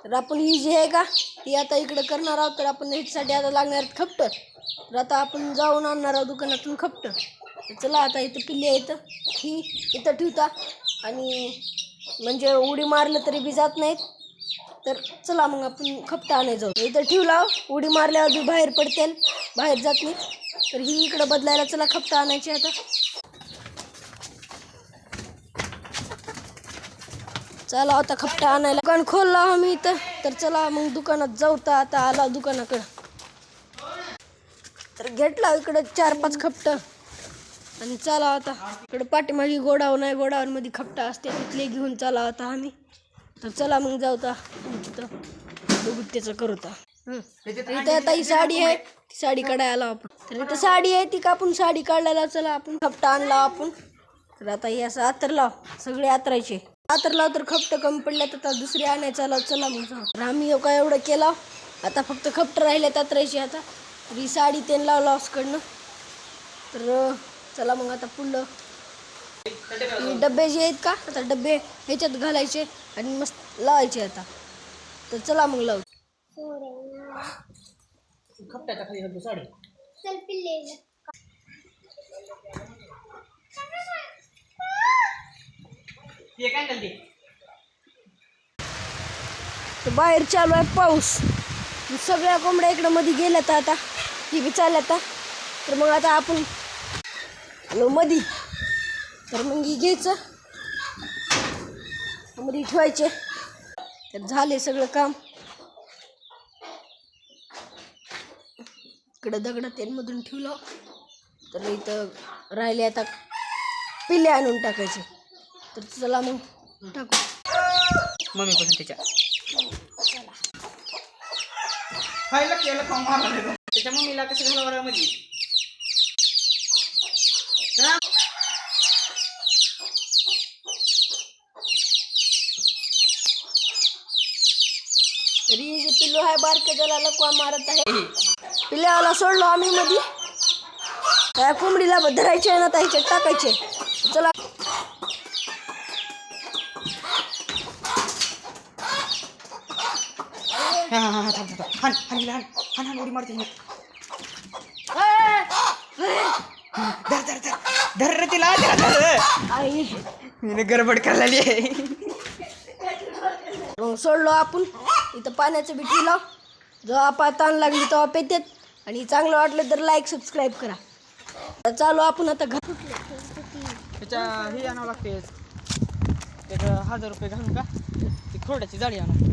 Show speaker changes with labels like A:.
A: तर आपण ही जी आहे का ती आता इकडे करणार आहोत. तर आपण ह्याच्यासाठी आता लागणार आहेत खपटं. तर आता आपण जाऊन आणणार आहोत दुकानातून खपटं. तर चला आता इथं पिल्ली आहे इथं ही इथं ठेवता आणि म्हणजे उडी मारलं तरी बी जात नाहीत. तर चला मग आपण खपटं आणायला जाऊ. इथं ठेवला उडी मारल्यावर बी बाहेर पडतील, बाहेर जात नाही. तर ही इकडं बदलायला चला खपटं आणायची आता. चला आता खपटं आणायला दुकान खोलला आम्ही इथं. तर चला मग दुकानात जाऊ. तर आता आला दुकानाकडं. तर घेतला इकडं 4-5 खपटं आणि चला आता इकडं पाठीमागे गोडाऊन आहे. गोडाऊनमध्ये खपटं असते तिथले घेऊन चला आता आम्ही. तर चला मग जाऊ ता तिथं बघू त्याचं करू ता. इथं आता ही साडी आहे ती साडी काढायला आला आपण. तर इथं साडी आहे ती कापून साडी काढायला चला आपण खपटं आणला आपण. तर आता हे असं आतर लाव सगळे आतरायचे. आतर लाव तर खपटं कमी पडल्या तर दुसरी आणायचं लाव. चला मग तर आम्ही काय एवढं केला आता फक्त खपटं राहिले आतरायचे आता. तर ही साडी ते लावला असकडनं. तर चला मग आता पुढलं डबे जे आहेत का आता डबे ह्याच्यात घालायचे आणि मस्त लावायचे आता. तर चला मग लावू.
B: खपट्याच्या खाली घालतो साडी. ते काय घालते
A: तर बाहेर चालू आहे पाऊस. सगळ्या कोंबड्या इकडं मध्ये गेल्यात आता ही बी चालल्यात. तर मग आता आपण आलो मध्ये. तर मग ही घ्यायचं मध्ये ठेवायचे. तर झाले सगळं काम. इकडं दगड तेलमधून ठेवलं. तर इथं राहिले आता पिल्ले आणून टाकायचे. तर चला मग टाकू.
B: मम्मी पण त्याच्या खायला केलं खाऊन मारला त्याच्या मम्मीला कसं घालावं मध्ये.
A: तरी जे पिल्लू आहे बारके त्याला लकवा मारत आहे. पिल्ल्याला सोडलो आम्ही मध्ये. त्या कोंबडीला धरायचे ना त्याच्यात टाकायचे. चला
B: हान उडी मारते. धर रे तिला गडबड करायला.
A: मग सोडलो आपण इथं पाण्याचं बी ठेवलं. जेव्हा आपण ताण लागली तेव्हा पेतात. आणि चांगलं वाटलं तर लाईक सबस्क्राईब करा. चालू आपण आता घर
B: त्याच्या हे आणावं लागते. त्याचं 1000 रुपये घालून का ती खोड्याची जाळी आणा.